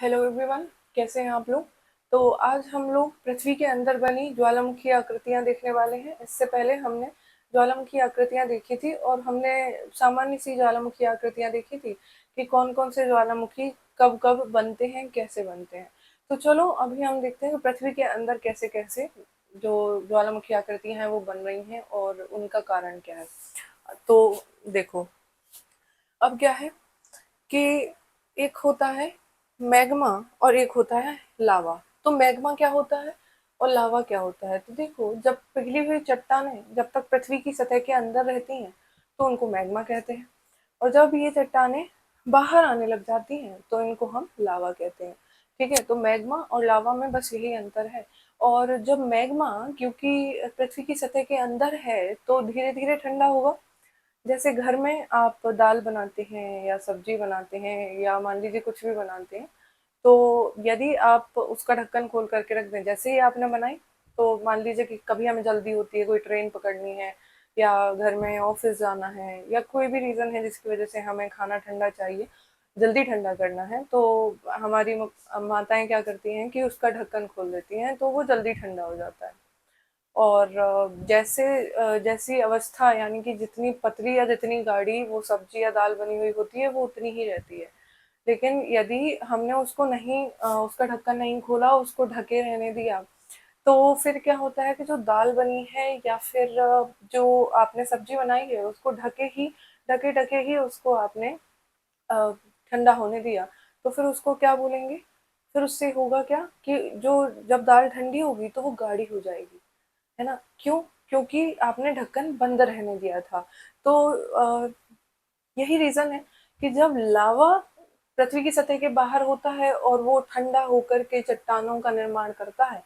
Hello everyone, कैसे हैं आप लोग। तो आज हम लोग पृथ्वी के अंदर बनी ज्वालामुखी आकृतियां देखने वाले हैं। इससे पहले हमने ज्वालामुखी आकृतियां देखी थी और हमने सामान्य सी ज्वालामुखी आकृतियां देखी थी कि कौन कौन से ज्वालामुखी कब कब बनते हैं, कैसे बनते हैं। तो चलो अभी हम देखते हैं कि पृथ्वी के अंदर कैसे कैसे जो ज्वालामुखी आकृतियां हैं वो बन रही हैं और उनका कारण क्या है। तो देखो, अब क्या है कि एक होता है मैग्मा और एक होता है लावा। तो मैग्मा क्या होता है और लावा क्या होता है। तो देखो, जब पिघली हुई चट्टानें जब तक पृथ्वी की सतह के अंदर रहती हैं तो उनको मैग्मा कहते हैं, और जब ये चट्टानें बाहर आने लग जाती हैं तो इनको हम लावा कहते हैं। ठीक है, तो मैग्मा और लावा में बस यही अंतर है। और जब मैग्मा, क्योंकि पृथ्वी की सतह के अंदर है, तो धीरे धीरे ठंडा होगा। जैसे घर में आप दाल बनाते हैं या सब्जी बनाते हैं या मान लीजिए कुछ भी बनाते हैं, तो यदि आप उसका ढक्कन खोल करके रख दें, जैसे ही आपने बनाई, तो मान लीजिए कि कभी हमें जल्दी होती है, कोई ट्रेन पकड़नी है या घर में ऑफिस जाना है या कोई भी रीज़न है जिसकी वजह से हमें खाना ठंडा चाहिए, जल्दी ठंडा करना है, तो हमारी माताएं क्या करती हैं कि उसका ढक्कन खोल देती हैं तो वो जल्दी ठंडा हो जाता है। और जैसी अवस्था, यानी कि जितनी पतली या जितनी गाढ़ी वो सब्जी या दाल बनी हुई होती है वो उतनी ही रहती है। लेकिन यदि हमने उसको नहीं उसका ढक्कन नहीं खोला, उसको ढके रहने दिया, तो फिर क्या होता है कि जो दाल बनी है या फिर जो आपने सब्जी बनाई है उसको ढके ढके ही उसको आपने अ, ठंडा होने दिया, तो फिर उसको क्या बोलेंगे। फिर उससे होगा क्या कि जो जब दाल ठंडी होगी तो वो गाढ़ी हो जाएगी, है ना। क्यों? क्योंकि आपने ढक्कन बंद रहने दिया था। तो यही रीजन है कि जब लावा पृथ्वी की सतह के बाहर होता है और वो ठंडा होकर के चट्टानों का निर्माण करता है,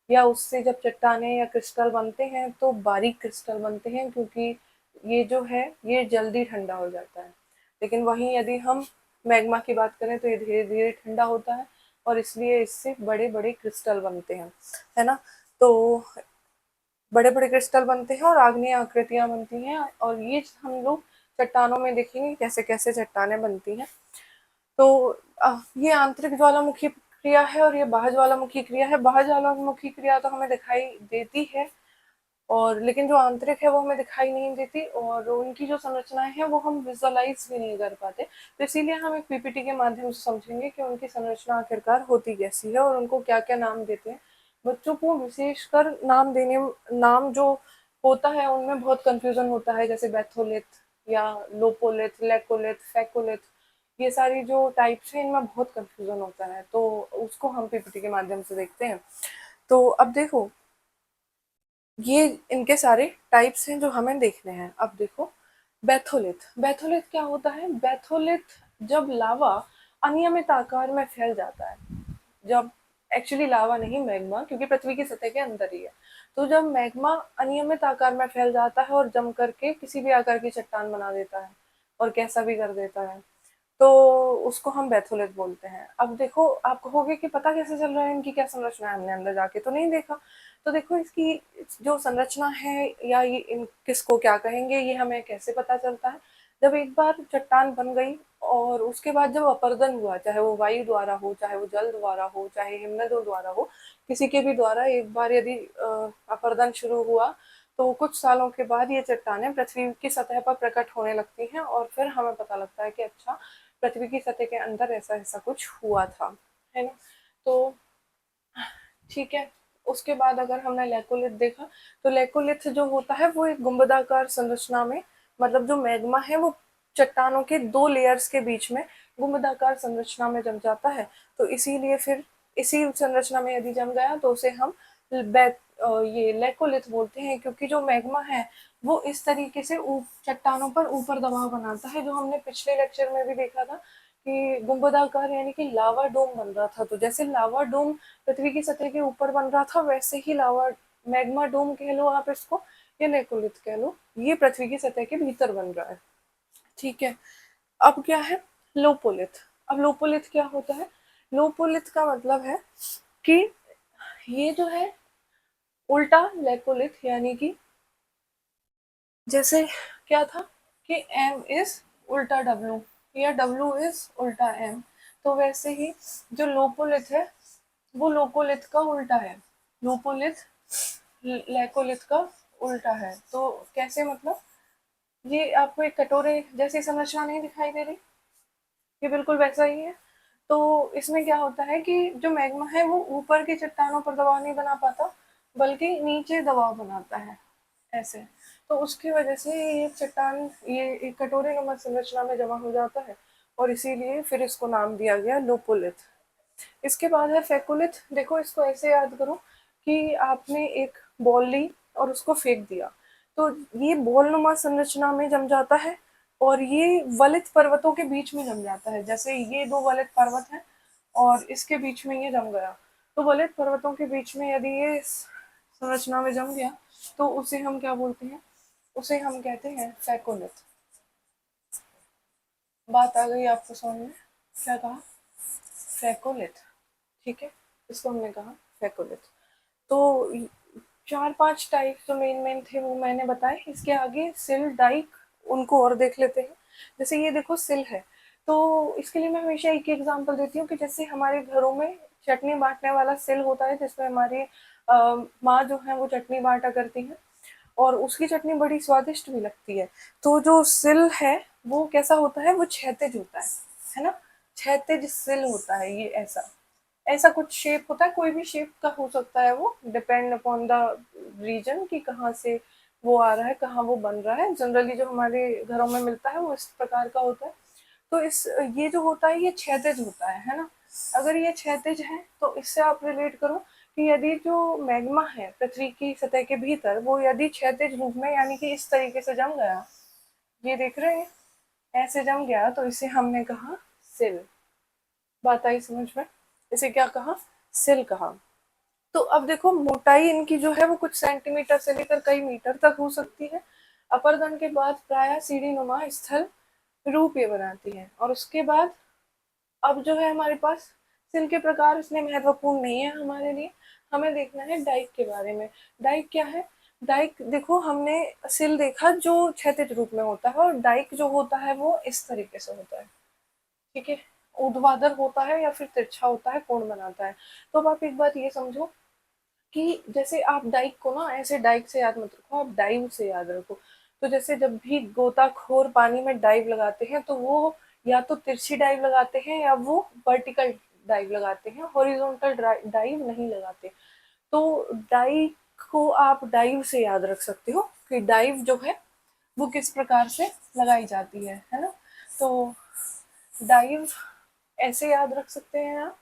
या उससे जब चट्टाने या क्रिस्टल बनते हैं तो बारीक क्रिस्टल बनते हैं, क्योंकि ये जो है ये जल्दी ठंडा हो जाता है। लेकिन वहीं यदि हम मैग्मा की बात करें तो ये धीरे धीरे ठंडा होता है और इसलिए इससे बड़े बड़े क्रिस्टल बनते हैं, है ना। तो बड़े बड़े क्रिस्टल बनते हैं और आग्नेय आकृतियां बनती हैं, और ये हम लोग चट्टानों में देखेंगे कैसे कैसे चट्टानें बनती हैं। तो ये आंतरिक ज्वालामुखी क्रिया है और ये बाह्य ज्वालामुखी क्रिया है। बाह्य ज्वालामुखी क्रिया तो हमें दिखाई देती है, और लेकिन जो आंतरिक है वो हमें दिखाई नहीं देती, और उनकी जो संरचनाएं हैं वो हम विजुअलाइज भी नहीं कर पाते। तो इसीलिए हम एक पीपीटी के माध्यम से समझेंगे कि उनकी संरचना आखिरकार होती कैसी है और उनको क्या क्या नाम देते हैं। बच्चों को विशेषकर नाम जो होता है उनमें बहुत कंफ्यूजन होता है, जैसे बैथोलिथ या लोपोलिथ, लेकोलिथ, फैकोलिथ, ये सारी जो टाइप्स हैं इनमें बहुत कंफ्यूजन होता है, तो उसको हम पीपीटी के माध्यम से देखते हैं। तो अब देखो, ये इनके सारे टाइप्स हैं जो हमें देखने हैं। अब देखो, बैथोलिथ। बैथोलिथ क्या होता है। बैथोलिथ जब लावा अनियमित आकार में फैल जाता है, जब एक्चुअली लावा नहीं, मैग्मा, क्योंकि पृथ्वी की सतह के अंदर ही है। तो जब मैग्मा अनियमित आकार में फैल जाता है और जम करके किसी भी आकार की चट्टान बना देता है और कैसा भी कर देता है, तो उसको हम बैथोलिथ बोलते हैं। अब देखो, आप कहोगे कि पता कैसे चल रहा है इनकी क्या संरचना है, हमने अंदर जाके तो नहीं देखा। तो देखो, इसकी जो संरचना है या ये इन किसको क्या कहेंगे ये हमें कैसे पता चलता है। जब एक बार चट्टान बन गई और उसके बाद जब अपर्दन हुआ, चाहे वो वायु द्वारा हो, चाहे वो जल द्वारा हो, चाहे हिमनदों द्वारा हो, किसी के भी द्वारा एक बार यदि अपर्दन शुरू हुआ, तो कुछ सालों के बाद ये चट्टानें पृथ्वी की सतह पर प्रकट होने लगती हैं और फिर हमें पता लगता है कि अच्छा, पृथ्वी की सतह के अंदर ऐसा ऐसा कुछ हुआ था, है ना। तो ठीक है, उसके बाद अगर हमने लेकोलिथ देखा, तो लेकोलिथ जो होता है वो एक गुंबदाकार संरचना में, मतलब जो मैग्मा है वो चट्टानों के दो लेयर्स के बीच में गुंबदाकार संरचना में जम जाता है। तो इसीलिए फिर इसी संरचना में यदि जम गया तो उसे हम ये लेकोलिथ बोलते हैं, क्योंकि जो मैग्मा है वो इस तरीके से चट्टानों पर ऊपर दबाव बनाता है, जो हमने पिछले लेक्चर में भी देखा था कि गुंबदाकार यानी कि लावा डोम बन रहा था। तो जैसे लावा डोम पृथ्वी की सतह के ऊपर बन रहा था, वैसे ही लावा मैग्मा डोम कह लो आप इसको, या लेकोलिथ कह लो, ये पृथ्वी की सतह के भीतर बन रहा है। ठीक है, अब क्या है लोपोलिथ। अब लोपोलिथ क्या होता है। लोपोलिथ का मतलब है कि ये जो है उल्टा लेकोलिथ, यानी कि जैसे क्या था कि एम इज उल्टा डब्लू या डब्लू इज उल्टा एम। तो वैसे ही जो लोपोलिथ है वो लोकोलिथ का उल्टा है। लोपोलिथ लैकोलिथ का उल्टा है। तो कैसे, मतलब ये आपको एक कटोरे जैसी संरचना नहीं दिखाई दे रही, ये बिल्कुल वैसा ही है। तो इसमें क्या होता है कि जो मैग्मा है वो ऊपर की चट्टानों पर दबाव नहीं बना पाता, बल्कि नीचे दबाव बनाता है ऐसे। तो उसकी वजह से ये चट्टान ये एक कटोरे नुमा संरचना में जमा हो जाता है, और इसीलिए फिर इसको नाम दिया गया लोपोलिथ। इसके बाद है फेकोलिथ। देखो इसको ऐसे याद करो कि आपने एक बॉल ली और उसको फेंक दिया, तो ये बॉल नुमा संरचना में जम जाता है, और ये वलित पर्वतों के बीच में जम जाता है। जैसे ये दो वलित पर्वत हैं और इसके बीच में ये जम गया, तो वलित पर्वतों के बीच में यदि ये इस संरचना में जम गया तो उसे हम क्या बोलते हैं, उसे हम कहते हैं फेकोलिथ। बात आ गई आपको समझ में? क्या कहा? फेकोलिथ। ठीक है, इसको हमने कहा फेकोलिथ। तो 4-5 टाइप जो मेन मेन थे वो मैंने बताए। इसके आगे सिल डाइक उनको और देख लेते हैं। जैसे ये देखो सिल है, तो इसके लिए मैं हमेशा एक एग्जांपल देती हूँ कि जैसे हमारे घरों में चटनी बांटने वाला सिल होता है, जिसमें हमारी माँ जो है वो चटनी बांटा करती है, और उसकी चटनी बड़ी स्वादिष्ट भी लगती है। तो जो सिल है वो कैसा होता है, वो क्षैतिज होता है ना? क्षैतिज सिल होता है ये। ऐसा ऐसा कुछ शेप होता है, कोई भी शेप का हो सकता है, वो डिपेंड अपॉन द रीजन कि कहाँ से वो आ रहा है, कहाँ वो बन रहा है। जनरली जो हमारे घरों में मिलता है वो इस प्रकार का होता है। तो इस ये जो होता है ये क्षैतिज होता है ना? अगर ये क्षैतिज है तो इससे आप रिलेट करो कि यदि जो मैग्मा है पृथ्वी की सतह के भीतर, वो यदि क्षैतिज रूप में यानी कि इस तरीके से जम गया, ये देख रहे हैं, ऐसे जम गया, तो इसे हमने कहा सिल। बात आई समझ में? इसे क्या कहा? सिल कहा। तो अब देखो मोटाई इनकी जो है वो कुछ सेंटीमीटर से लेकर कई मीटर तक हो सकती है। अपरदन के बाद प्राय सीढ़ी नुमा स्थल रूप ये बनाती है। और उसके बाद अब जो है हमारे पास सिल के प्रकार इतने महत्वपूर्ण नहीं है हमारे लिए, हमें देखना है डाइक के बारे में। डाइक क्या है? डाइक देखो, हमने सिल देखा जो क्षैतिज रूप में होता है, और डाइक जो होता है वो इस तरीके से होता है। ठीक है, ऊर्ध्वाधर होता है या फिर तिरछा होता है, कोण बनाता है। तो अब आप एक बात ये समझो कि जैसे आप डाइक को ना ऐसे डाइक से याद मत रखो, आप डाइव से याद रखो। तो जैसे जब भी गोताखोर पानी में डाइव लगाते हैं तो वो या तो तिरछी डाइव लगाते हैं या वो वर्टिकल डाइव लगाते हैं, हॉरिजॉन्टल डाइव नहीं लगाते। तो डाइव को आप डाइव से याद रख सकते हो कि डाइव जो है वो किस प्रकार से लगाई जाती है ना? तो डाइव ऐसे याद रख सकते हैं आप।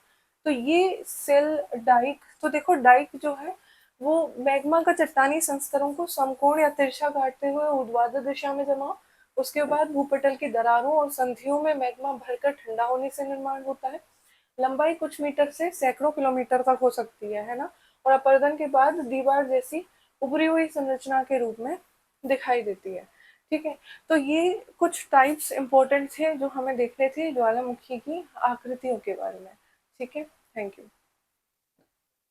तो ये सेल डाइक, तो देखो डाइक जो है वो मैग्मा का चट्टानी संस्तरों को समकोण या तिरछा काटते हुए ऊर्ध्वाधर दिशा में जमा, उसके बाद भूपटल की दरारों और संधियों में मैग्मा भरकर ठंडा होने से निर्माण होता है। लंबाई कुछ मीटर से सैकड़ों किलोमीटर तक हो सकती है ना? और अपरदन के बाद दीवार जैसी उभरी हुई संरचना के रूप में दिखाई देती है। ठीक है, तो ये कुछ टाइप्स इंपॉर्टेंट थे जो हमें देखने थे ज्वालामुखी की आकृतियों के बारे में। ठीक है, थैंक यू।